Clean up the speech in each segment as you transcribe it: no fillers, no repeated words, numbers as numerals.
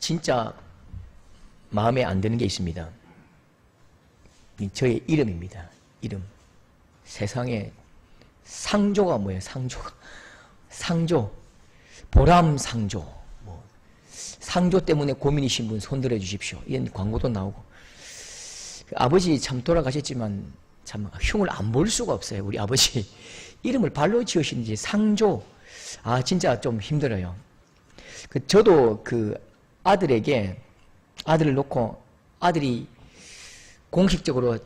진짜 마음에 안 드는 게 있습니다. 저의 이름입니다. 이름. 세상에 상조가 뭐예요? 상조가. 상조. 보람상조. 뭐 상조 때문에 고민이신 분 손들어 주십시오. 이런 광고도 나오고. 아버지 참 돌아가셨지만 참 흉을 안 볼 수가 없어요. 우리 아버지. 이름을 발로 지으시는지 상조. 아 진짜 좀 힘들어요. 저도 그 아들에게 아들을 놓고 아들이 공식적으로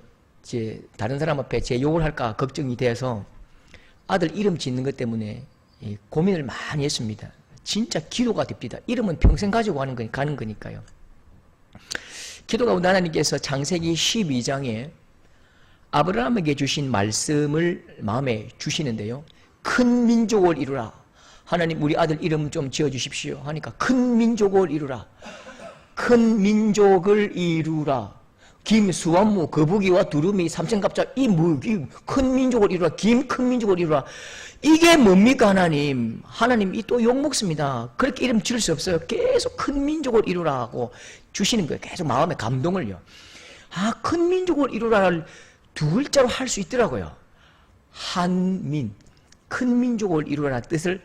이제 다른 사람 앞에 제 욕을 할까 걱정이 돼서 아들 이름 짓는 것 때문에 고민을 많이 했습니다. 진짜 기도가 됩니다. 이름은 평생 가지고 가는 거니까요. 기도가 하나님께서 창세기 12장에 아브라함에게 주신 말씀을 마음에 주시는데요. 큰 민족을 이루라. 하나님 우리 아들 이름 좀 지어주십시오 하니까 큰 민족을 이루라. 큰 민족을 이루라. 김, 수완무, 거북이와 두루미, 삼천갑자 큰 민족을 이루라. 큰 민족을 이루라. 이게 뭡니까 하나님? 하나님이 또 욕먹습니다. 그렇게 이름 지을 수 없어요. 계속 큰 민족을 이루라고 주시는 거예요. 계속 마음에 감동을요. 아, 큰 민족을 이루라를 두 글자로 할 수 있더라고요. 한민. 큰 민족을 이루라는 뜻을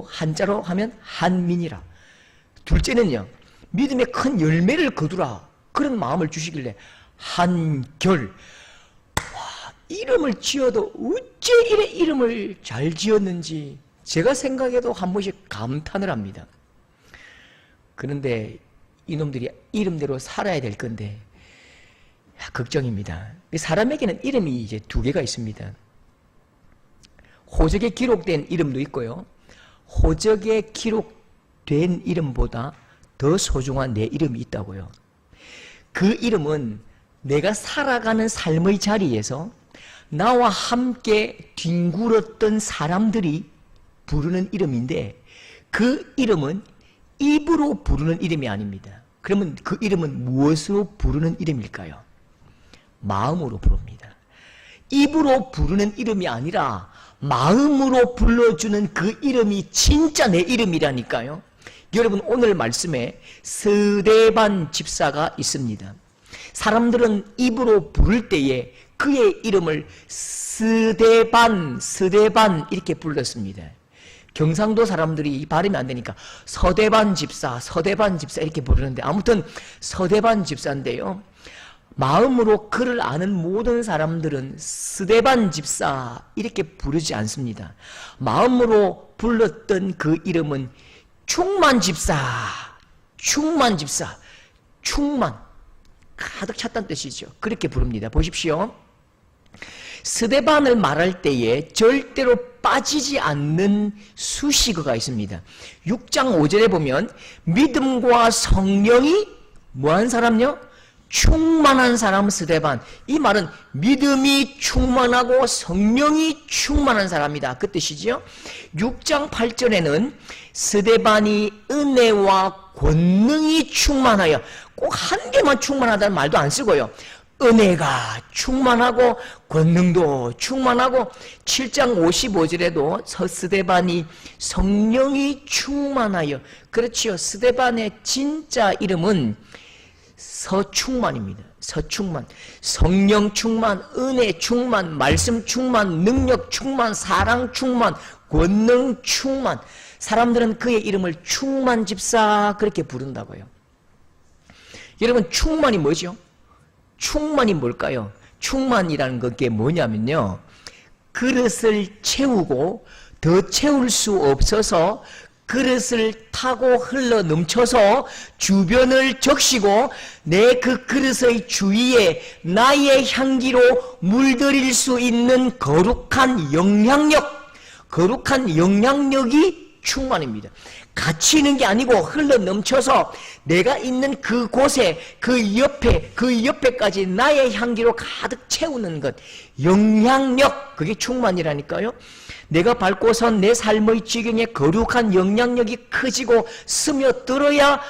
한자로 하면 한민이라. 둘째는요. 믿음의 큰 열매를 거두라. 그런 마음을 주시길래 한결. 와, 이름을 지어도 어째 이래 이름을 잘 지었는지 제가 생각해도 한 번씩 감탄을 합니다. 그런데 이놈들이 이름대로 살아야 될 건데 걱정입니다. 사람에게는 이름이 이제 두 개가 있습니다. 호적에 기록된 이름도 있고요. 호적에 기록된 이름보다 더 소중한 내 이름이 있다고요. 그 이름은 내가 살아가는 삶의 자리에서 나와 함께 뒹굴었던 사람들이 부르는 이름인데 그 이름은 입으로 부르는 이름이 아닙니다. 그러면 그 이름은 무엇으로 부르는 이름일까요? 마음으로 부릅니다. 입으로 부르는 이름이 아니라 마음으로 불러주는 그 이름이 진짜 내 이름이라니까요. 여러분 오늘 말씀에 스데반 집사가 있습니다. 사람들은 입으로 부를 때에 그의 이름을 스데반 이렇게 불렀습니다. 경상도 사람들이 이 발음이 안 되니까 서대반 집사 이렇게 부르는데 아무튼 서대반 집사인데요. 마음으로 그를 아는 모든 사람들은 스데반 집사 이렇게 부르지 않습니다. 마음으로 불렀던 그 이름은 충만 집사, 충만 가득 찼다는 뜻이죠. 그렇게 부릅니다. 보십시오. 스데반을 말할 때에 절대로 빠지지 않는 수식어가 있습니다. 6장 5절에 보면 믿음과 성령이 뭐한 사람요? 충만한 사람 스데반. 이 말은 믿음이 충만하고 성령이 충만한 사람이다. 그 뜻이죠. 6장 8절에는 스데반이 은혜와 권능이 충만하여 꼭 한 개만 충만하다는 말도 안 쓰고요. 은혜가 충만하고 권능도 충만하고 7장 55절에도 스데반이 성령이 충만하여 그렇지요. 스데반의 진짜 이름은 서충만입니다. 서충만. 성령 충만, 은혜 충만, 말씀 충만, 능력 충만, 사랑 충만, 권능 충만. 사람들은 그의 이름을 충만 집사 그렇게 부른다고요. 여러분 충만이 뭐죠? 충만이 뭘까요? 충만이라는 게 뭐냐면요. 그릇을 채우고 더 채울 수 없어서 그릇을 타고 흘러 넘쳐서 주변을 적시고 내 그 그릇의 주위에 나의 향기로 물들일 수 있는 거룩한 영향력이 충만입니다. 같이 있는 게 아니고 흘러 넘쳐서 내가 있는 그곳에 그 옆에까지 나의 향기로 가득 채우는 것. 영향력, 그게 충만이라니까요. 내가 밟고선 내 삶의 지경에 거룩한 영향력이 커지고 스며들어야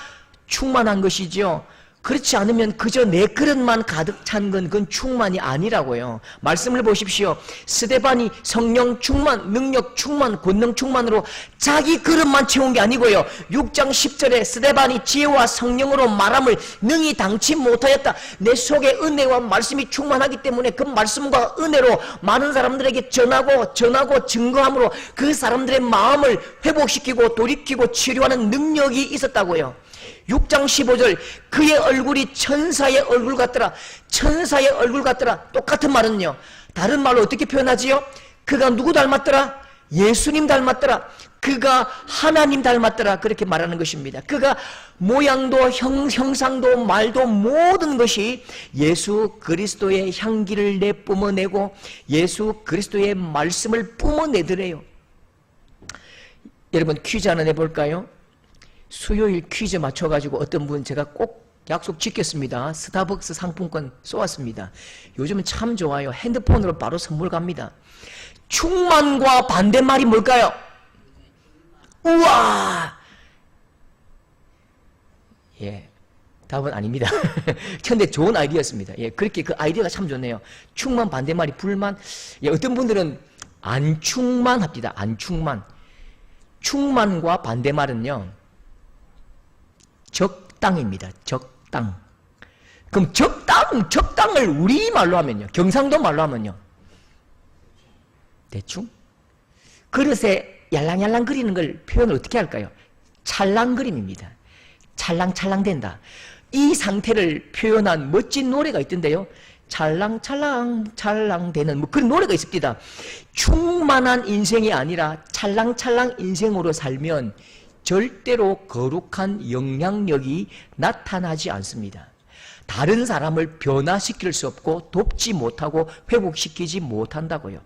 충만한 것이죠. 그렇지 않으면 그저 내 그릇만 가득 찬 건 그건 충만이 아니라고요. 말씀을 보십시오. 스데반이 성령 충만, 능력 충만, 권능 충만으로 자기 그릇만 채운 게 아니고요. 6장 10절에 스데반이 지혜와 성령으로 말함을 능히 당치 못하였다. 내 속에 은혜와 말씀이 충만하기 때문에 그 말씀과 은혜로 많은 사람들에게 전하고 증거함으로 그 사람들의 마음을 회복시키고 돌이키고 치료하는 능력이 있었다고요. 6장 15절 그의 얼굴이 천사의 얼굴 같더라. 천사의 얼굴 같더라. 똑같은 말은요. 다른 말로 어떻게 표현하지요? 그가 누구 닮았더라? 예수님 닮았더라. 그가 하나님 닮았더라. 그렇게 말하는 것입니다. 그가 모양도 형상도 말도 모든 것이 예수 그리스도의 향기를 내뿜어내고 예수 그리스도의 말씀을 뿜어내더래요. 여러분 퀴즈 하나 내볼까요? 수요일 퀴즈 맞춰가지고 어떤 분 제가 꼭 약속 지켰습니다. 스타벅스 상품권 쏘았습니다. 요즘은 참 좋아요. 핸드폰으로 바로 선물 갑니다. 충만과 반대말이 뭘까요? 우와! 예, 답은 아닙니다. 근데 좋은 아이디어였습니다. 예, 그렇게 그 아이디어가 참 좋네요. 충만 반대말이 불만. 예, 어떤 분들은 안충만합니다. 안충만. 충만과 반대말은요. 적당입니다. 적당. 그럼 적당을 우리말로 하면요. 경상도 말로 하면요. 대충? 그릇에 얄랑얄랑 그리는 걸 표현을 어떻게 할까요? 찰랑그림입니다. 찰랑찰랑 된다. 이 상태를 표현한 멋진 노래가 있던데요. 찰랑찰랑 되는 뭐 그런 노래가 있습니다. 충만한 인생이 아니라 찰랑찰랑 인생으로 살면 절대로 거룩한 영향력이 나타나지 않습니다. 다른 사람을 변화시킬 수 없고 돕지 못하고 회복시키지 못한다고요.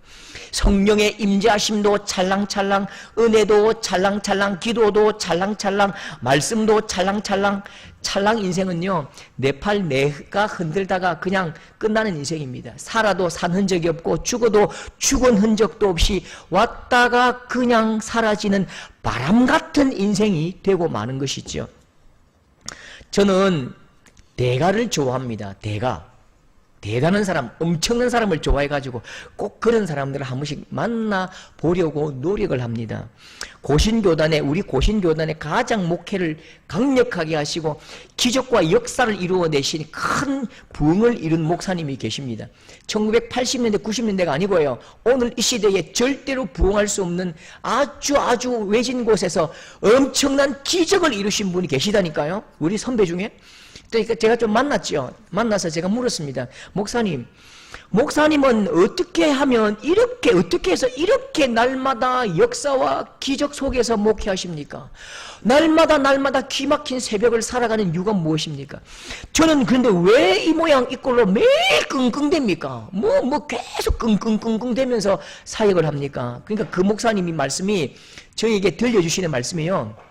성령의 임재하심도 찰랑찰랑, 은혜도 찰랑찰랑, 기도도 찰랑찰랑, 말씀도 찰랑찰랑. 찰랑 인생은요, 내 팔 내가 흔들다가 그냥 끝나는 인생입니다. 살아도 산 흔적이 없고 죽어도 죽은 흔적도 없이 왔다가 그냥 사라지는 바람 같은 인생이 되고 마는 것이죠. 저는 대가를 좋아합니다. 대가. 대단한 사람, 엄청난 사람을 좋아해가지고 꼭 그런 사람들을 한 번씩 만나보려고 노력을 합니다. 우리 고신교단의 가장 목회를 강력하게 하시고 기적과 역사를 이루어내신 큰 부흥을 이룬 목사님이 계십니다. 1980년대, 90년대가 아니고요. 오늘 이 시대에 절대로 부흥할 수 없는 아주 외진 곳에서 엄청난 기적을 이루신 분이 계시다니까요. 우리 선배 중에. 그러니까 제가 좀 만나서 제가 물었습니다. 목사님은 어떻게 하면 어떻게 해서 이렇게 날마다 역사와 기적 속에서 목회하십니까? 날마다 기막힌 새벽을 살아가는 이유가 무엇입니까? 저는 그런데 왜 이 모양 이 꼴로 매일 끙끙댑니까? 계속 끙끙 대면서 사역을 합니까? 그러니까 그 목사님이 말씀이 저에게 들려주시는 말씀이에요.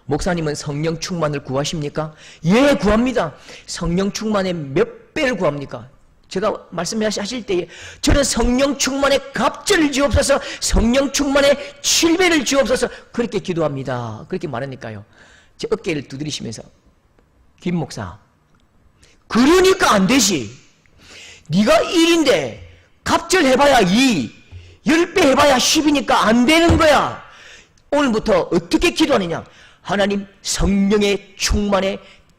목사님은 성령 충만을 구하십니까? 예, 구합니다. 성령 충만의 몇 배를 구합니까? 제가 말씀하실 때에 저는 성령 충만의 갑절을 주옵소서, 성령 충만의 7배를 주옵소서 그렇게 기도합니다. 그렇게 말하니까요. 제 어깨를 두드리시면서 김 목사, 그러니까 안 되지. 네가 1인데 갑절 해봐야 2, 10배 해봐야 10이니까 안 되는 거야. 오늘부터 어떻게 기도하느냐? 하나님 성령의 충만에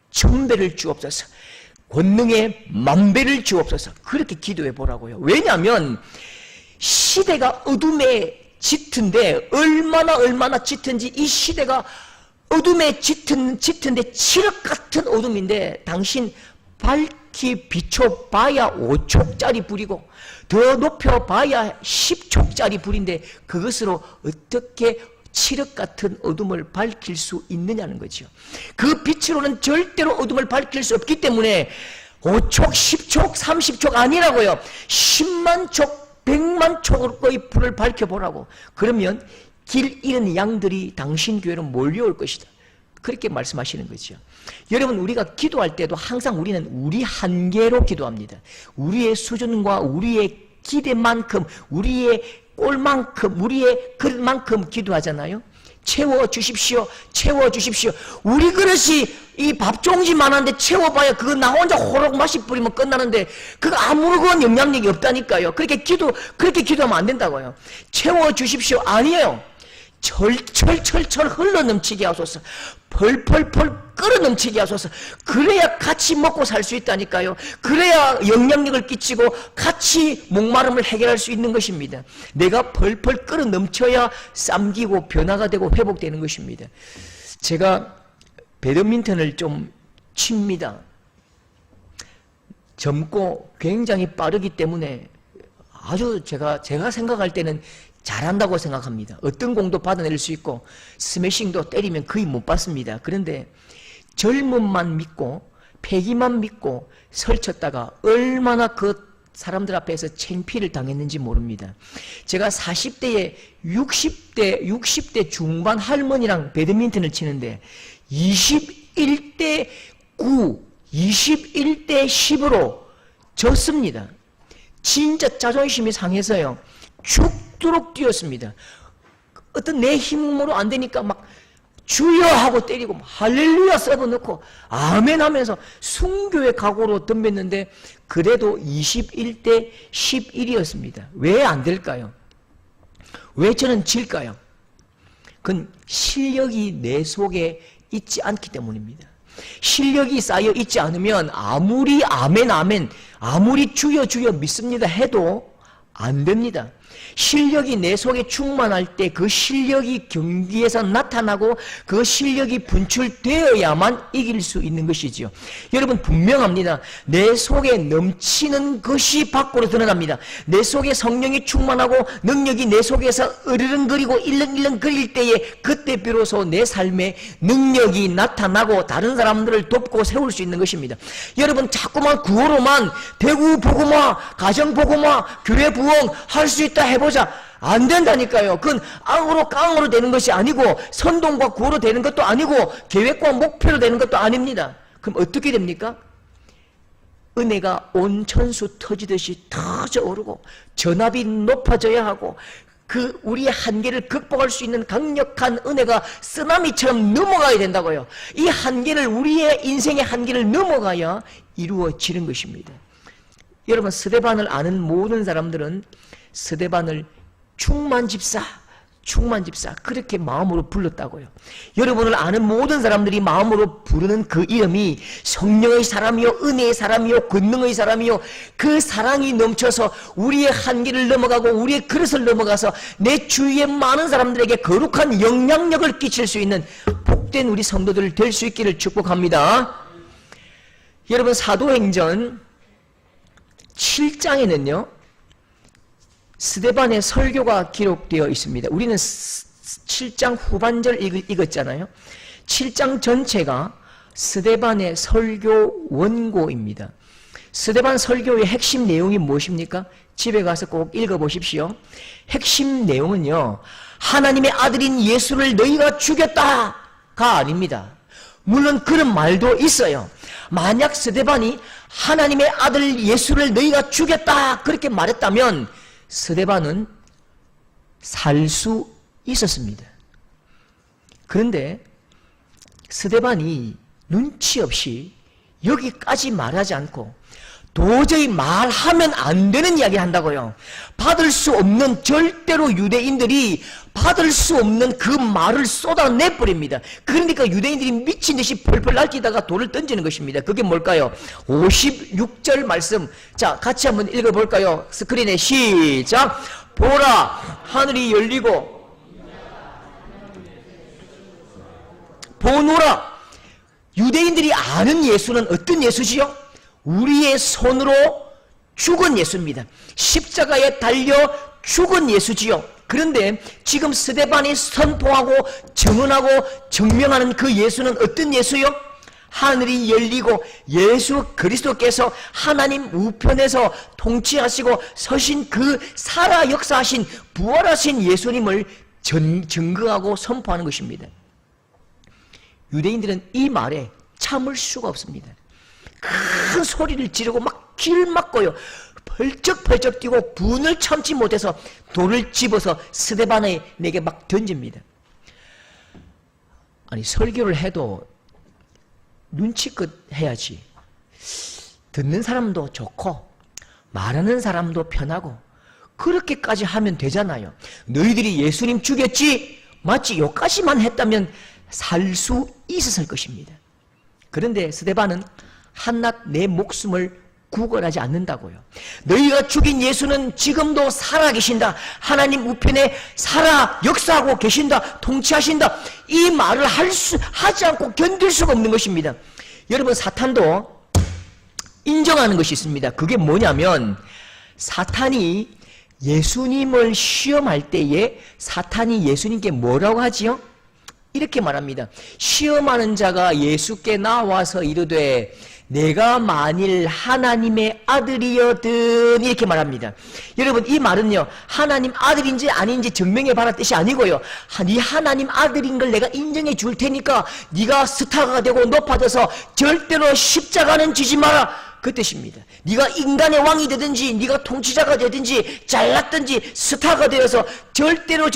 1000배를 주옵소서, 권능의 10,000배를 주옵소서 그렇게 기도해 보라고요. 왜냐하면 시대가 어둠에 짙은데 얼마나 짙은지 이 시대가 어둠에 짙은데 칠흑 같은 어둠인데 당신 밝히 비춰봐야 5촉짜리 불이고 더 높여봐야 10촉짜리 불인데 그것으로 어떻게 칠흑 같은 어둠을 밝힐 수 있느냐는 거죠. 그 빛으로는 절대로 어둠을 밝힐 수 없기 때문에 5촉, 10촉, 30촉 아니라고요. 10만 촉, 100만 촉의 불을 밝혀보라고. 그러면 길 잃은 양들이 당신 교회로 몰려올 것이다. 그렇게 말씀하시는 거죠. 여러분, 우리가 기도할 때도 항상 우리는 우리 한계로 기도합니다. 우리의 수준과 우리의 기대만큼, 우리의 꼴만큼, 우리의 그릇만큼 기도하잖아요. 채워주십시오. 채워주십시오. 우리 그릇이 이 밥종지만한데 채워봐야 그거 나 혼자 호록 맛이 뿌리면 끝나는데 그거 아무런 영향력이 없다니까요. 그렇게 기도하면 안 된다고요. 채워주십시오. 아니에요. 철철철철 흘러 넘치게 하소서. 펄펄펄 끓어 넘치게 하소서. 그래야 같이 먹고 살 수 있다니까요. 그래야 영향력을 끼치고 같이 목마름을 해결할 수 있는 것입니다. 내가 펄펄 끓어 넘쳐야 쌈기고 변화가 되고 회복되는 것입니다. 제가 배드민턴을 좀 칩니다. 젊고 굉장히 빠르기 때문에 아주 제가 생각할 때는 잘한다고 생각합니다. 어떤 공도 받아낼 수 있고 스매싱도 때리면 거의 못 받습니다. 그런데 젊음만 믿고 패기만 믿고 설쳤다가 얼마나 그 사람들 앞에서 창피를 당했는지 모릅니다. 제가 40대에 60대 중반 할머니랑 배드민턴을 치는데 21대 9, 21대 10으로 졌습니다. 진짜 자존심이 상해서요. 죽도록 뛰었습니다. 어떤 내 힘으로 안 되니까 막 주여 하고 때리고 할렐루야 써넣고 아멘 하면서 순교의 각오로 덤볐는데 그래도 21대 11이었습니다. 왜 안 될까요? 왜 저는 질까요? 그건 실력이 내 속에 있지 않기 때문입니다. 실력이 쌓여 있지 않으면 아무리 아멘 아무리 주여 주여 믿습니다 해도 안 됩니다. 실력이 내 속에 충만할 때 그 실력이 경기에서 나타나고 그 실력이 분출되어야만 이길 수 있는 것이지요. 여러분 분명합니다. 내 속에 넘치는 것이 밖으로 드러납니다. 내 속에 성령이 충만하고 능력이 내 속에서 으르렁거리고 일렁일렁거릴 때에 그때 비로소 내 삶에 능력이 나타나고 다른 사람들을 돕고 세울 수 있는 것입니다. 여러분 자꾸만 구호로만 대구 복음화, 가정 복음화, 교회 부흥 할 수 있다 해보자. 안 된다니까요. 그건 앙으로 깡으로 되는 것이 아니고 선동과 구호로 되는 것도 아니고 계획과 목표로 되는 것도 아닙니다. 그럼 어떻게 됩니까? 은혜가 온 천수 터지듯이 터져 오르고 전압이 높아져야 하고 그 우리의 한계를 극복할 수 있는 강력한 은혜가 쓰나미처럼 넘어가야 된다고요. 이 한계를 우리의 인생의 한계를 넘어가야 이루어지는 것입니다. 여러분 스데반을 아는 모든 사람들은 스데반을 충만집사 그렇게 마음으로 불렀다고요. 여러분을 아는 모든 사람들이 마음으로 부르는 그 이름이 성령의 사람이요 은혜의 사람이요 권능의 사람이요 그 사랑이 넘쳐서 우리의 한계를 넘어가고 우리의 그릇을 넘어가서 내 주위의 많은 사람들에게 거룩한 영향력을 끼칠 수 있는 복된 우리 성도들 될 수 있기를 축복합니다. 여러분 사도행전 7장에는요 스데반의 설교가 기록되어 있습니다. 우리는 7장 후반절 읽었잖아요. 7장 전체가 스데반의 설교 원고입니다. 스데반 설교의 핵심 내용이 무엇입니까? 집에 가서 꼭 읽어보십시오. 핵심 내용은요 하나님의 아들인 예수를 너희가 죽였다가 아닙니다. 물론 그런 말도 있어요. 만약 스데반이 하나님의 아들 예수를 너희가 죽였다 그렇게 말했다면 스데반은 살 수 있었습니다. 그런데 스데반이 눈치 없이 여기까지 말하지 않고 도저히 말하면 안 되는 이야기를 한다고요. 받을 수 없는 절대로 유대인들이 받을 수 없는 그 말을 쏟아내버립니다. 그러니까 유대인들이 미친 듯이 펄펄 날뛰다가 돌을 던지는 것입니다. 그게 뭘까요? 56절 말씀. 자, 같이 한번 읽어볼까요? 스크린에 시작. 보라, 하늘이 열리고 보노라. 유대인들이 아는 예수는 어떤 예수지요? 우리의 손으로 죽은 예수입니다. 십자가에 달려 죽은 예수지요. 그런데 지금 스데반이 선포하고 증언하고 증명하는 그 예수는 어떤 예수요? 하늘이 열리고 예수 그리스도께서 하나님 우편에서 통치하시고 서신 그 살아 역사하신 부활하신 예수님을 증거하고 선포하는 것입니다. 유대인들은 이 말에 참을 수가 없습니다. 큰 소리를 지르고 막 귀를 막고요. 펄쩍펄쩍 뛰고 분을 참지 못해서 돌을 집어서 스데반에게 막 던집니다. 아니 설교를 해도 눈치껏 해야지. 듣는 사람도 좋고 말하는 사람도 편하고 그렇게까지 하면 되잖아요. 너희들이 예수님 죽였지? 맞지? 여기까지만 했다면 살 수 있었을 것입니다. 그런데 스데반은 한낱 내 목숨을 구걸하지 않는다고요. 너희가 죽인 예수는 지금도 살아계신다. 하나님 우편에 살아 역사하고 계신다. 통치하신다. 이 말을 하지 않고 견딜 수가 없는 것입니다. 여러분, 사탄도 인정하는 것이 있습니다. 그게 뭐냐면 사탄이 예수님을 시험할 때에 사탄이 예수님께 뭐라고 하지요? 이렇게 말합니다. 시험하는 자가 예수께 나와서 이르되 내가 만일 하나님의 아들이여든, 이렇게 말합니다. 여러분, 이 말은요 하나님 아들인지 아닌지 증명해 봐라 뜻이 아니고요, 네 하나님 아들인 걸 내가 인정해 줄 테니까 네가 스타가 되고 높아져서 절대로 십자가는 지지 마라, 그 뜻입니다. 네가 인간의 왕이 되든지 네가 통치자가 되든지 잘났든지 스타가 되어서 절대로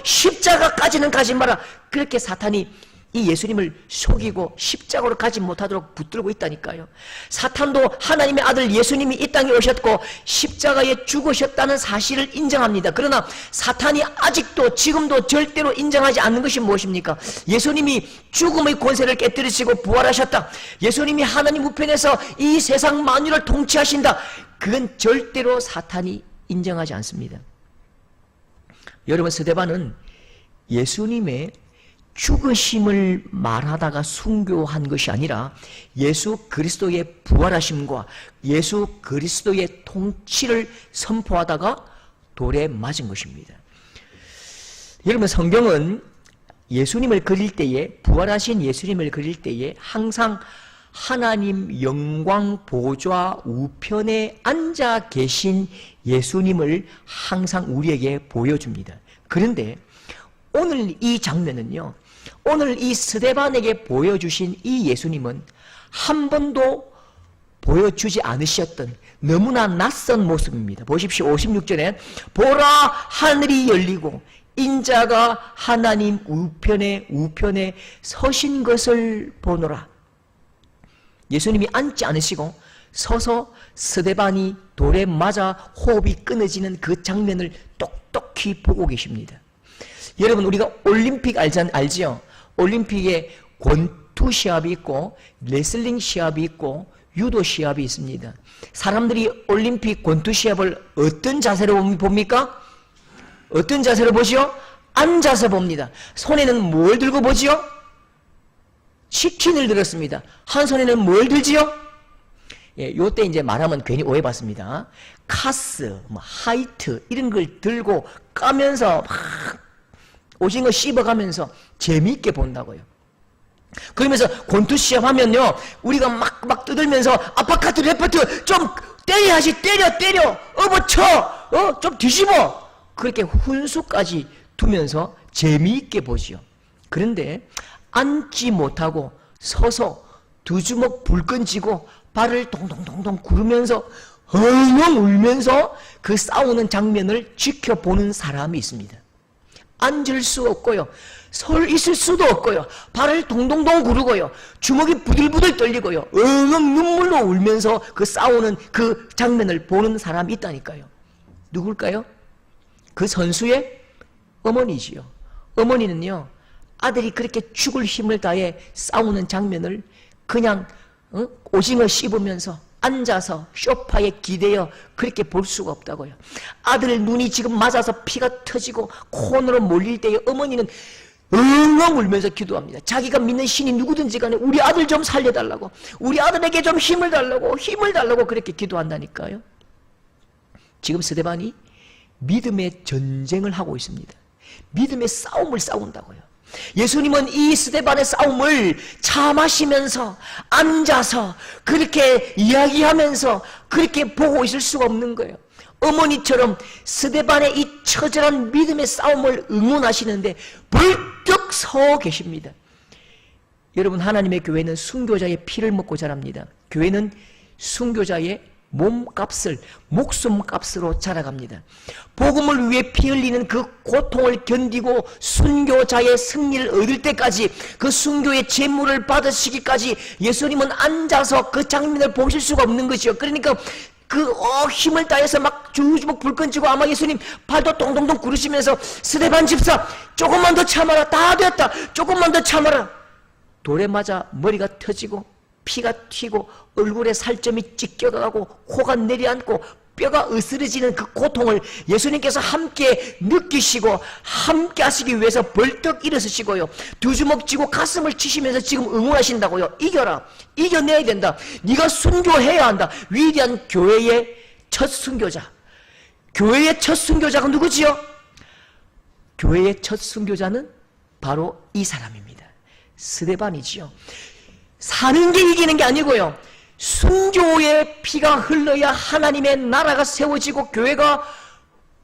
십자가까지는 가지 마라. 그렇게 사탄이 이 예수님을 속이고 십자가로 가지 못하도록 붙들고 있다니까요. 사탄도 하나님의 아들 예수님이 이 땅에 오셨고 십자가에 죽으셨다는 사실을 인정합니다. 그러나 사탄이 아직도 지금도 절대로 인정하지 않는 것이 무엇입니까? 예수님이 죽음의 권세를 깨뜨리시고 부활하셨다. 예수님이 하나님 우편에서 이 세상 만유를 통치하신다. 그건 절대로 사탄이 인정하지 않습니다. 여러분, 스데반은 예수님의 죽으심을 말하다가 순교한 것이 아니라 예수 그리스도의 부활하심과 예수 그리스도의 통치를 선포하다가 돌에 맞은 것입니다. 여러분, 성경은 예수님을 그릴 때에, 부활하신 예수님을 그릴 때에 항상 하나님 영광 보좌 우편에 앉아 계신 예수님을 항상 우리에게 보여줍니다. 그런데 오늘 이 장면은요, 오늘 이 스데반에게 보여주신 이 예수님은 한 번도 보여주지 않으셨던 너무나 낯선 모습입니다. 보십시오. 56절에 보라, 하늘이 열리고 인자가 하나님 우편에 서신 것을 보노라. 예수님이 앉지 않으시고 서서 스데반이 돌에 맞아 호흡이 끊어지는 그 장면을 똑똑히 보고 계십니다. 여러분, 우리가 올림픽 알지요? 올림픽에 권투 시합이 있고 레슬링 시합이 있고 유도 시합이 있습니다. 사람들이 올림픽 권투 시합을 어떤 자세로 봅니까? 어떤 자세로 보지요? 앉아서 봅니다. 손에는 뭘 들고 보지요? 치킨을 들었습니다. 한 손에는 뭘 들지요? 예, 요때 이제 말하면 괜히 오해받습니다. 카스, 하이트 이런 걸 들고 까면서 막 오징어 씹어가면서 재미있게 본다고요. 그러면서 권투 시합하면요, 우리가 막 뜯으면서 아파카트 레프트 좀 때려야지, 때려 업어쳐, 좀 뒤집어, 그렇게 훈수까지 두면서 재미있게 보지요. 그런데 앉지 못하고 서서 두 주먹 불끈 쥐고 발을 동동동동 구르면서 엉엉 울면서 그 싸우는 장면을 지켜보는 사람이 있습니다. 앉을 수 없고요, 서 있을 수도 없고요, 발을 동동동 구르고요, 주먹이 부들부들 떨리고요, 엉엉 눈물로 울면서 그 싸우는 그 장면을 보는 사람이 있다니까요. 누굴까요? 그 선수의 어머니지요. 어머니는요, 아들이 그렇게 죽을 힘을 다해 싸우는 장면을 그냥 오징어 씹으면서 앉아서 소파에 기대어 그렇게 볼 수가 없다고요. 아들 눈이 지금 맞아서 피가 터지고 콘으로 몰릴 때에 어머니는 엉엉 울면서 기도합니다. 자기가 믿는 신이 누구든지 간에 우리 아들 좀 살려달라고, 우리 아들에게 좀 힘을 달라고 그렇게 기도한다니까요. 지금 스데반이 믿음의 전쟁을 하고 있습니다. 믿음의 싸움을 싸운다고요. 예수님은 이 스데반의 싸움을 참으시면서 앉아서 그렇게 이야기하면서 그렇게 보고 있을 수가 없는 거예요. 어머니처럼 스데반의 이 처절한 믿음의 싸움을 응원하시는데 벌떡 서 계십니다. 여러분, 하나님의 교회는 순교자의 피를 먹고 자랍니다. 교회는 순교자의 몸값을, 목숨값으로 자라갑니다. 복음을 위해 피 흘리는 그 고통을 견디고 순교자의 승리를 얻을 때까지, 그 순교의 제물을 받으시기까지 예수님은 앉아서 그 장면을 보실 수가 없는 것이요. 그러니까 힘을 다해서 막 주먹 불끈 쥐고 아마 예수님 팔도 동동동 구르시면서 스데반 집사 조금만 더 참아라, 다 됐다, 조금만 더 참아라. 돌에 맞아 머리가 터지고 피가 튀고 얼굴에 살점이 찢겨가고 코가 내려앉고 뼈가 으스러지는 그 고통을 예수님께서 함께 느끼시고 함께 하시기 위해서 벌떡 일어서시고요, 두 주먹 쥐고 가슴을 치시면서 지금 응원하신다고요. 이겨라, 이겨내야 된다, 네가 순교해야 한다. 위대한 교회의 첫 순교자, 교회의 첫 순교자가 누구지요? 교회의 첫 순교자는 바로 이 사람입니다. 스데반이지요. 사는 게 이기는 게 아니고요, 순교의 피가 흘러야 하나님의 나라가 세워지고 교회가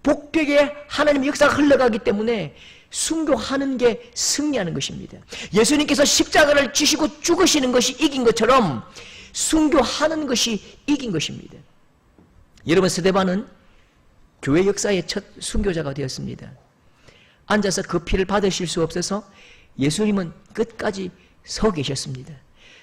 복되게 하나님의 역사가 흘러가기 때문에 순교하는 게 승리하는 것입니다. 예수님께서 십자가를 지시고 죽으시는 것이 이긴 것처럼 순교하는 것이 이긴 것입니다. 여러분, 스데반은 교회 역사의 첫 순교자가 되었습니다. 앉아서 그 피를 받으실 수 없어서 예수님은 끝까지 서 계셨습니다.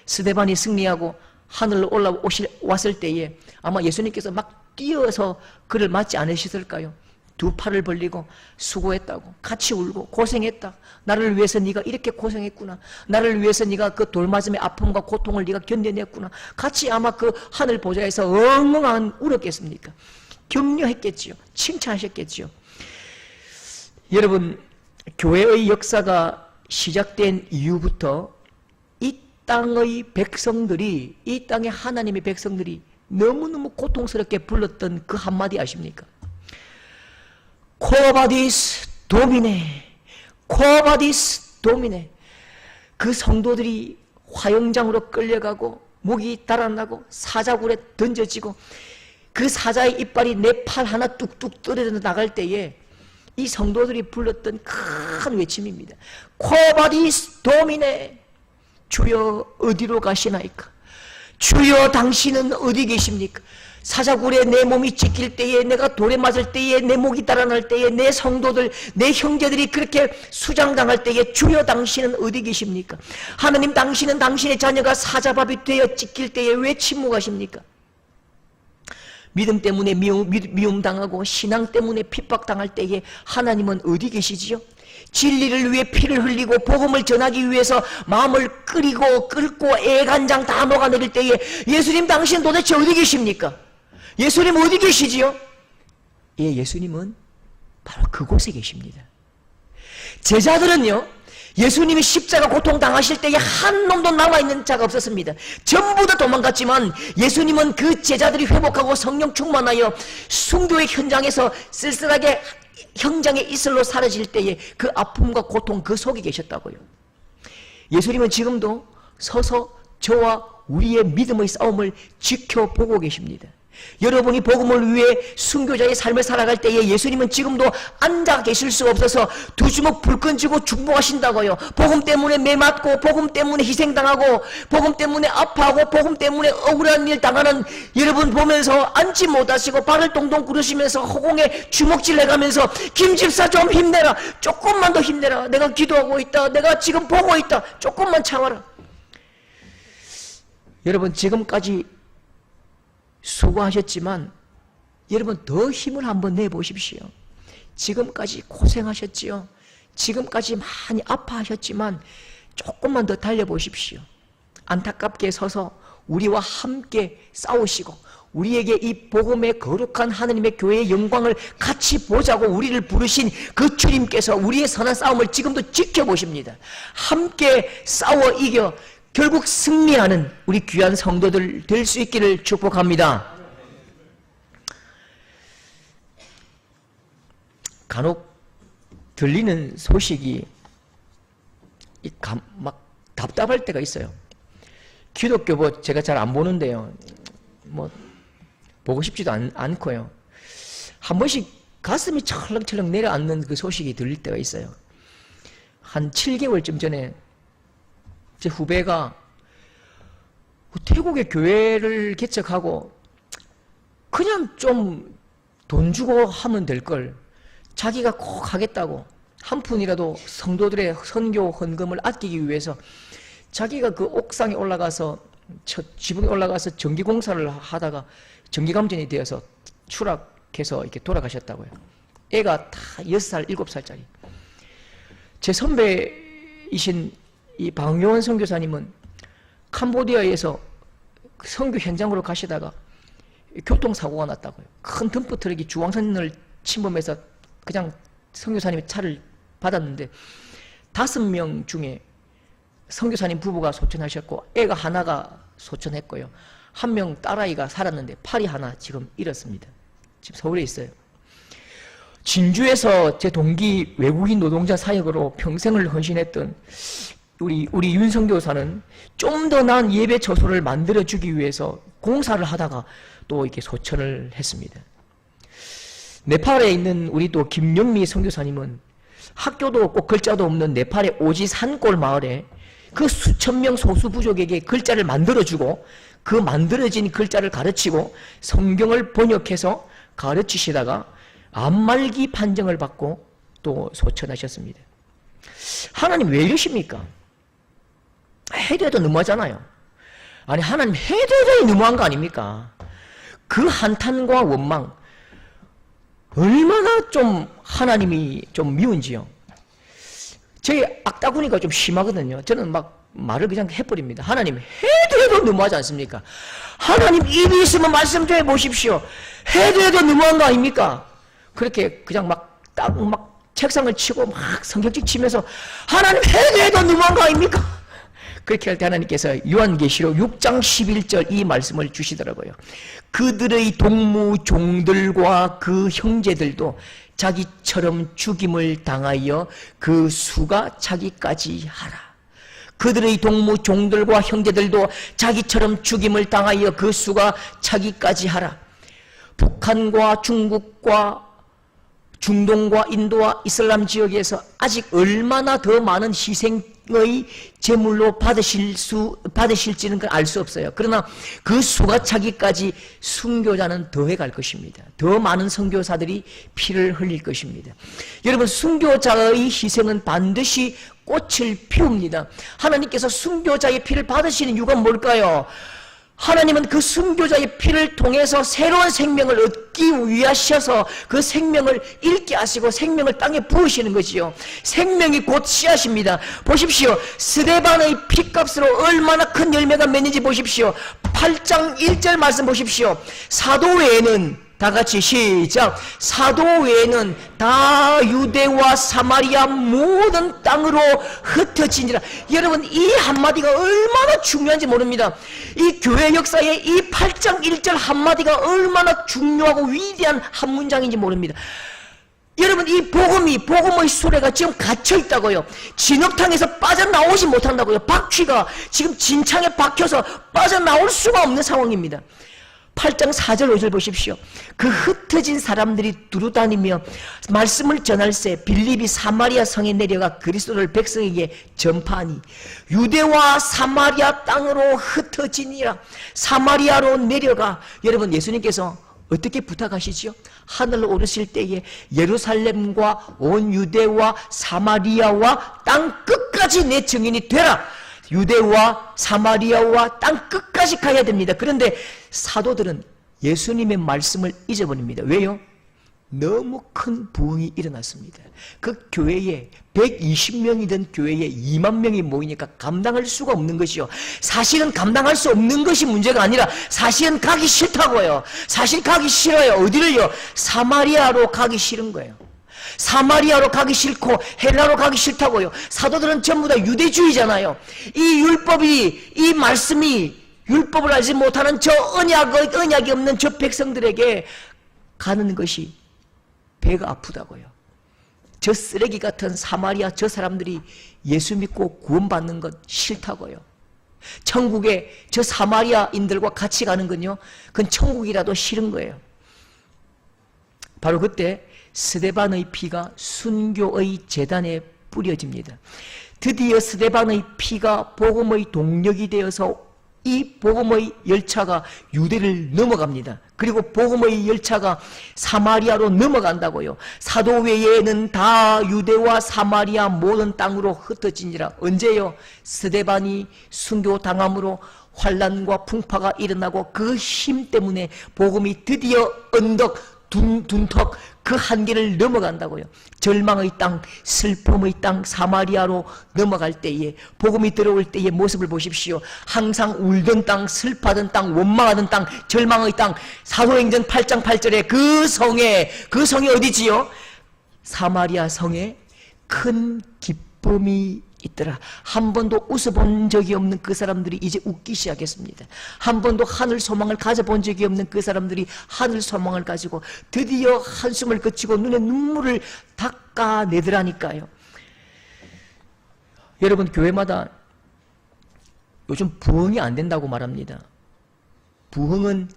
스데반이 승리하고 하늘로 올라왔을 때에 아마 예수님께서 막 뛰어서 그를 맞지 않으셨을까요? 두 팔을 벌리고 수고했다고, 같이 울고 고생했다, 나를 위해서 네가 이렇게 고생했구나, 나를 위해서 네가 그 돌맞음의 아픔과 고통을 네가 견뎌냈구나, 같이 아마 그 하늘 보좌에서 엉엉 울었겠습니까? 격려했겠지요, 칭찬하셨겠지요. 여러분, 교회의 역사가 시작된 이후부터 땅의 백성들이, 이 땅의 하나님의 백성들이 너무너무 고통스럽게 불렀던 그 한마디 아십니까? 코바디스 도미네, 코바디스 도미네. 그 성도들이 화영장으로 끌려가고 목이 달아나고 사자굴에 던져지고 그 사자의 이빨이 내 팔 하나 뚝뚝 떨어져 나갈 때에 이 성도들이 불렀던 큰 외침입니다. 코바디스 도미네, 주여 어디로 가시나이까? 주여 당신은 어디 계십니까? 사자굴에 내 몸이 찢길 때에, 내가 돌에 맞을 때에, 내 목이 달아날 때에, 내 성도들, 내 형제들이 그렇게 수장당할 때에 주여 당신은 어디 계십니까? 하나님, 당신은 당신의 자녀가 사자밥이 되어 찢길 때에 왜 침묵하십니까? 믿음 때문에 미움당하고 신앙 때문에 핍박당할 때에 하나님은 어디 계시지요? 진리를 위해 피를 흘리고 복음을 전하기 위해서 마음을 끓고 애간장 다 녹아내릴 때에 예수님 당신 도대체 어디 계십니까? 예수님 어디 계시지요? 예, 예수님은 바로 그곳에 계십니다. 제자들은요, 예수님이 십자가 고통 당하실 때에 한 놈도 남아있는 자가 없었습니다. 전부 다 도망갔지만 예수님은 그 제자들이 회복하고 성령 충만하여 순교의 현장에서 쓸쓸하게 현장의 이슬로 사라질 때에 그 아픔과 고통 그 속에 계셨다고요. 예수님은 지금도 서서 저와 우리의 믿음의 싸움을 지켜보고 계십니다. 여러분이 복음을 위해 순교자의 삶을 살아갈 때에 예수님은 지금도 앉아 계실 수 없어서 두 주먹 불끈 쥐고 중보하신다고요. 복음 때문에 매맞고 복음 때문에 희생당하고 복음 때문에 아파하고 복음 때문에 억울한 일 당하는 여러분 보면서 앉지 못하시고 발을 동동 구르시면서 허공에 주먹질 해가면서 김 집사 좀 힘내라, 조금만 더 힘내라, 내가 기도하고 있다, 내가 지금 보고 있다, 조금만 참아라. 여러분, 지금까지 수고하셨지만 여러분 더 힘을 한번 내보십시오. 지금까지 고생하셨지요. 지금까지 많이 아파하셨지만 조금만 더 달려보십시오. 안타깝게 서서 우리와 함께 싸우시고 우리에게 이 복음의 거룩한 하나님의 교회의 영광을 같이 보자고 우리를 부르신 그 주님께서 우리의 선한 싸움을 지금도 지켜보십니다. 함께 싸워 이겨 결국 승리하는 우리 귀한 성도들 될 수 있기를 축복합니다. 간혹 들리는 소식이 막 답답할 때가 있어요. 기독교 뭐 제가 잘 안 보는데요, 뭐 보고 싶지도 않고요. 한 번씩 가슴이 철렁철렁 내려앉는 그 소식이 들릴 때가 있어요. 한 7개월쯤 전에 제 후배가 태국의 교회를 개척하고 그냥 좀 돈 주고 하면 될 걸 자기가 꼭 하겠다고 한 푼이라도 성도들의 선교 헌금을 아끼기 위해서 자기가 그 옥상에 올라가서 지붕에 올라가서 전기공사를 하다가 전기감전이 되어서 추락해서 이렇게 돌아가셨다고요. 애가 다 6살, 7살짜리. 제 선배이신 이 방용원 선교사님은 캄보디아에서 선교 현장으로 가시다가 교통사고가 났다고요. 큰 덤프 트럭이 주황선을 침범해서 그냥 선교사님의 차를 받았는데 5명 중에 선교사님 부부가 소천하셨고 애가 하나가 소천했고요. 1명 딸아이가 살았는데 팔이 하나 지금 잃었습니다. 지금 서울에 있어요. 진주에서 제 동기 외국인 노동자 사역으로 평생을 헌신했던 우리 윤성교사는 좀 더 나은 예배 처소를 만들어주기 위해서 공사를 하다가 또 이렇게 소천을 했습니다. 네팔에 있는 우리 또 김영미 선교사님은 학교도 없고 글자도 없는 네팔의 오지 산골 마을에 그 수천 명 소수 부족에게 글자를 만들어주고 그 만들어진 글자를 가르치고 성경을 번역해서 가르치시다가 암말기 판정을 받고 또 소천하셨습니다. 하나님 왜 이러십니까? 해도 해도 너무하잖아요. 아니 하나님 해도 해도 너무한 거 아닙니까? 그 한탄과 원망 얼마나 좀 하나님이 좀 미운지요. 제 악다구니가 좀 심하거든요. 저는 막 말을 그냥 해버립니다. 하나님 해도 해도 너무하지 않습니까? 하나님 입이 있으면 말씀 좀 해보십시오. 해도 해도 너무한 거 아닙니까? 그렇게 그냥 막 책상을 치고 막 성경책 치면서 하나님 해도 해도 너무한 거 아닙니까? 그렇게 할 때 하나님께서 요한계시록 6장 11절 이 말씀을 주시더라고요. 그들의 동무 종들과 그 형제들도 자기처럼 죽임을 당하여 그 수가 자기까지 하라. 그들의 동무 종들과 형제들도 자기처럼 죽임을 당하여 그 수가 자기까지 하라. 북한과 중국과 중동과 인도와 이슬람 지역에서 아직 얼마나 더 많은 희생의 제물로 받으실지는 알 수 없어요. 그러나 그 수가 차기까지 순교자는 더해갈 것입니다. 더 많은 선교사들이 피를 흘릴 것입니다. 여러분 순교자의 희생은 반드시 꽃을 피웁니다. 하나님께서 순교자의 피를 받으시는 이유가 뭘까요? 하나님은 그 순교자의 피를 통해서 새로운 생명을 얻기 위하셔서 그 생명을 잃게 하시고 생명을 땅에 부으시는 것이요. 생명이 곧 씨앗입니다. 보십시오. 스데반의 피값으로 얼마나 큰 열매가 맺는지 보십시오. 8장 1절 말씀 보십시오. 사도 외에는 다 같이 시작. 사도 외에는 다 유대와 사마리아 모든 땅으로 흩어지니라. 여러분 이 한마디가 얼마나 중요한지 모릅니다. 이 교회 역사에 이 8장 1절 한마디가 얼마나 중요하고 위대한 한 문장인지 모릅니다. 여러분 이 복음의 수레가 지금 갇혀 있다고요. 진흙탕에서 빠져나오지 못한다고요. 바퀴가 지금 진창에 박혀서 빠져나올 수가 없는 상황입니다. 8장 4절 5절 보십시오. 그 흩어진 사람들이 두루다니며 말씀을 전할새 빌립이 사마리아 성에 내려가 그리스도를 백성에게 전파하니 유대와 사마리아 땅으로 흩어지니라. 사마리아로 내려가. 여러분 예수님께서 어떻게 부탁하시죠? 하늘로 오르실 때에 예루살렘과 온 유대와 사마리아와 땅 끝까지 내 증인이 되라. 유대와 사마리아와 땅 끝까지 가야 됩니다. 그런데 사도들은 예수님의 말씀을 잊어버립니다. 왜요? 너무 큰 부흥이 일어났습니다. 그 교회에 120명이던 교회에 2만 명이 모이니까 감당할 수가 없는 것이요. 사실은 감당할 수 없는 것이 문제가 아니라 사실은 가기 싫다고요. 사실 가기 싫어요. 어디를요? 사마리아로 가기 싫은 거예요. 사마리아로 가기 싫고 헬라로 가기 싫다고요. 사도들은 전부 다 유대주의잖아요. 이 율법이, 이 말씀이 율법을 알지 못하는 저 언약이 없는 저 백성들에게 가는 것이 배가 아프다고요. 저 쓰레기 같은 사마리아 저 사람들이 예수 믿고 구원받는 것 싫다고요. 천국에 저 사마리아인들과 같이 가는 건요, 그건 천국이라도 싫은 거예요. 바로 그때 스데반의 피가 순교의 제단에 뿌려집니다. 드디어 스데반의 피가 복음의 동력이 되어서 이 복음의 열차가 유대를 넘어갑니다. 그리고 복음의 열차가 사마리아로 넘어간다고요. 사도 외에는 다 유대와 사마리아 모든 땅으로 흩어지니라. 언제요? 스데반이 순교당함으로 환란과 풍파가 일어나고 그 힘 때문에 복음이 드디어 언덕, 둔턱 그 한계를 넘어간다고요. 절망의 땅, 슬픔의 땅 사마리아로 넘어갈 때에, 복음이 들어올 때의 모습을 보십시오. 항상 울던 땅, 슬퍼하던 땅, 원망하던 땅, 절망의 땅, 사도행전 8장 8절에 그 성에 어디지요? 사마리아 성에 큰 기쁨이 있더라. 한 번도 웃어본 적이 없는 그 사람들이 이제 웃기 시작했습니다. 한 번도 하늘 소망을 가져본 적이 없는 그 사람들이 하늘 소망을 가지고 드디어 한숨을 그치고 눈에 눈물을 닦아내더라니까요. 여러분, 교회마다 요즘 부흥이 안 된다고 말합니다. 부흥은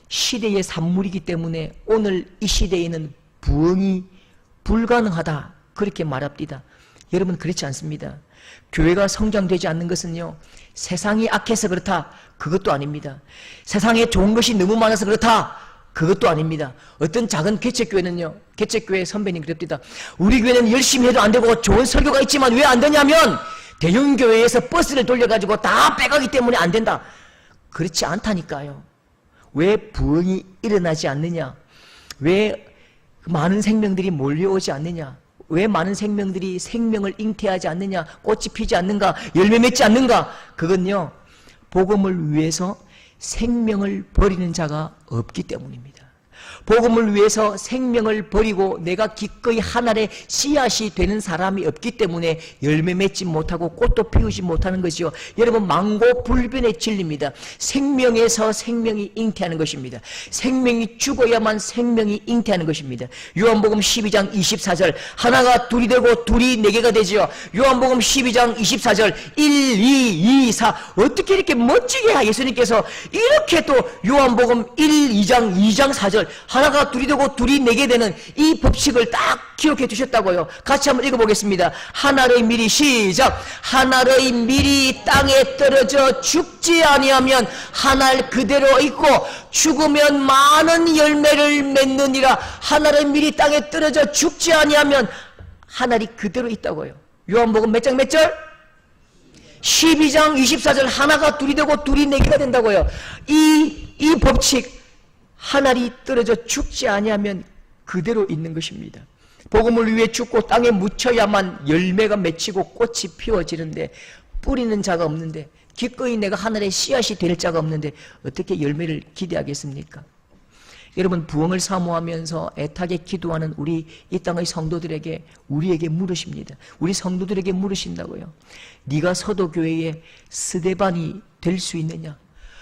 시대의 산물이기 때문에 오늘 이 시대에는 부흥이 불가능하다, 그렇게 말합니다. 여러분, 그렇지 않습니다. 교회가 성장되지 않는 것은요, 세상이 악해서 그렇다, 그것도 아닙니다. 세상에 좋은 것이 너무 많아서 그렇다, 그것도 아닙니다. 어떤 작은 개척교회는요, 개척교회 선배님 그럽니다. 우리 교회는 열심히 해도 안 되고 좋은 설교가 있지만 왜 안 되냐면 대형교회에서 버스를 돌려가지고 다 빼가기 때문에 안 된다. 그렇지 않다니까요. 왜 부흥이 일어나지 않느냐? 왜 많은 생명들이 몰려오지 않느냐? 왜 많은 생명들이 생명을 잉태하지 않느냐? 꽃이 피지 않는가? 열매 맺지 않는가? 그건요, 복음을 위해서 생명을 버리는 자가 없기 때문입니다. 복음을 위해서 생명을 버리고 내가 기꺼이 하늘의 씨앗이 되는 사람이 없기 때문에 열매 맺지 못하고 꽃도 피우지 못하는 것이요. 여러분, 망고불변의 진리입니다. 생명에서 생명이 잉태하는 것입니다. 생명이 죽어야만 생명이 잉태하는 것입니다. 요한복음 12장 24절 하나가 둘이 되고 둘이 네 개가 되지요. 요한복음 12장 24절 1, 2, 2, 4 어떻게 이렇게 멋지게 예수님께서 이렇게 또 요한복음 1, 2장 2장 4절 하나가 둘이 되고 둘이 네 개 되는 이 법칙을 딱 기록해 두셨다고요. 같이 한번 읽어보겠습니다. 하늘의 밀이 시작. 하늘의 밀이 땅에 떨어져 죽지 아니하면 하늘 그대로 있고 죽으면 많은 열매를 맺느니라. 하늘의 밀이 땅에 떨어져 죽지 아니하면 하늘이 그대로 있다고요. 요한복음 몇 장 몇 절? 12장 24절 하나가 둘이 되고 둘이 네 개가 된다고요. 이 법칙, 하늘이 떨어져 죽지 아니하면 그대로 있는 것입니다. 복음을 위해 죽고 땅에 묻혀야만 열매가 맺히고 꽃이 피워지는데 뿌리는 자가 없는데, 기꺼이 내가 하늘의 씨앗이 될 자가 없는데 어떻게 열매를 기대하겠습니까? 여러분, 부흥을 사모하면서 애타게 기도하는 우리 이 땅의 성도들에게, 우리에게 물으십니다. 우리 성도들에게 물으신다고요. 네가 서도교회의 스데반이 될 수 있느냐?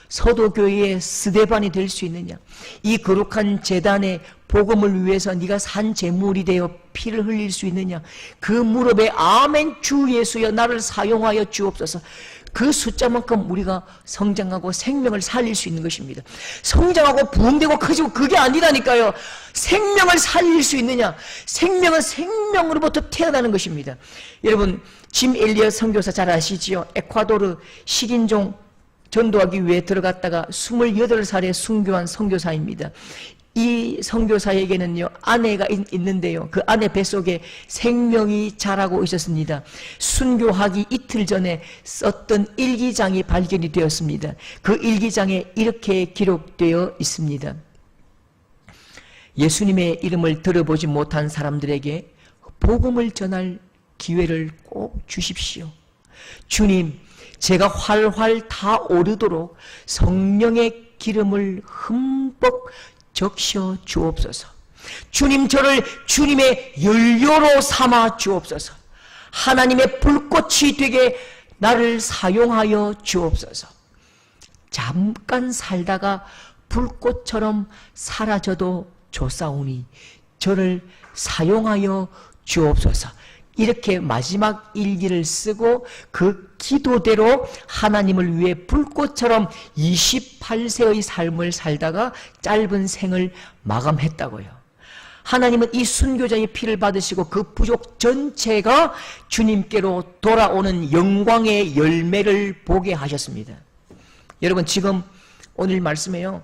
서도교회의 스데반이 될 수 있느냐? 이 거룩한 제단의 복음을 위해서 네가 산 제물이 되어 피를 흘릴 수 있느냐? 그 무릎에 아멘 주 예수여 나를 사용하여 주옵소서. 그 숫자만큼 우리가 성장하고 생명을 살릴 수 있는 것입니다. 성장하고 부흥되고 커지고 그게 아니라니까요. 생명을 살릴 수 있느냐? 생명은 생명으로부터 태어나는 것입니다. 여러분, 짐 엘리엇 선교사 잘 아시지요? 에콰도르 식인종 전도하기 위해 들어갔다가 28살에 순교한 선교사입니다. 이 선교사에게는요, 아내가 있는데요, 그 아내 뱃속에 생명이 자라고 있었습니다. 순교하기 이틀 전에 썼던 일기장이 발견이 되었습니다. 그 일기장에 이렇게 기록되어 있습니다. 예수님의 이름을 들어보지 못한 사람들에게 복음을 전할 기회를 꼭 주십시오. 주님, 제가 활활 타오르도록 성령의 기름을 흠뻑 적셔 주옵소서. 주님, 저를 주님의 연료로 삼아 주옵소서. 하나님의 불꽃이 되게 나를 사용하여 주옵소서. 잠깐 살다가 불꽃처럼 사라져도 좋사오니 저를 사용하여 주옵소서. 이렇게 마지막 일기를 쓰고 그 기도대로 하나님을 위해 불꽃처럼 28세의 삶을 살다가 짧은 생을 마감했다고요. 하나님은 이 순교자의 피를 받으시고 그 부족 전체가 주님께로 돌아오는 영광의 열매를 보게 하셨습니다. 여러분, 지금 오늘 말씀에요,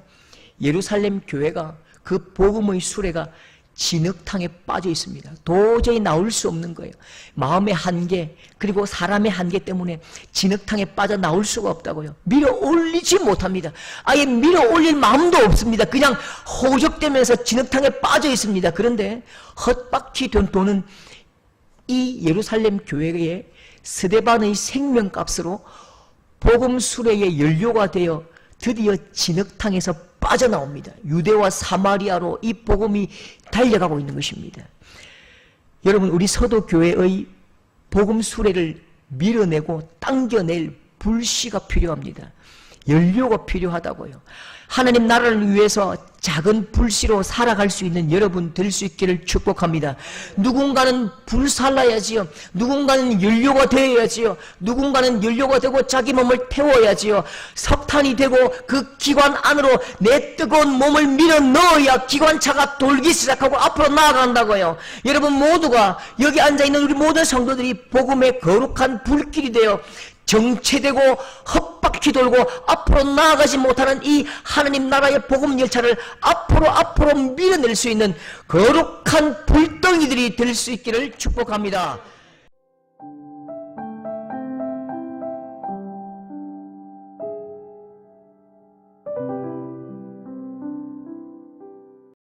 예루살렘 교회가 그 복음의 수레가 진흙탕에 빠져 있습니다. 도저히 나올 수 없는 거예요. 마음의 한계 그리고 사람의 한계 때문에 진흙탕에 빠져 나올 수가 없다고요. 밀어 올리지 못합니다. 아예 밀어 올릴 마음도 없습니다. 그냥 호적되면서 진흙탕에 빠져 있습니다. 그런데 헛바퀴 도는 이 예루살렘 교회의 스데반의 생명값으로 복음 수레의 연료가 되어 드디어 진흙탕에서 빠져나옵니다. 유대와 사마리아로 이 복음이 달려가고 있는 것입니다. 여러분, 우리 서도교회의 복음 수레를 밀어내고 당겨낼 불씨가 필요합니다. 연료가 필요하다고요. 하나님 나라를 위해서 작은 불씨로 살아갈 수 있는 여러분 될 수 있기를 축복합니다. 누군가는 불살라야지요. 누군가는 연료가 되어야지요. 누군가는 연료가 되고 자기 몸을 태워야지요. 석탄이 되고 그 기관 안으로 내 뜨거운 몸을 밀어 넣어야 기관차가 돌기 시작하고 앞으로 나아간다고요. 여러분 모두가 여기 앉아있는 우리 모든 성도들이 복음의 거룩한 불길이 되어 정체되고 헛바퀴 돌고 앞으로 나아가지 못하는 이 하나님 나라의 복음 열차를 앞으로 밀어낼 수 있는 거룩한 불덩이들이 될 수 있기를 축복합니다.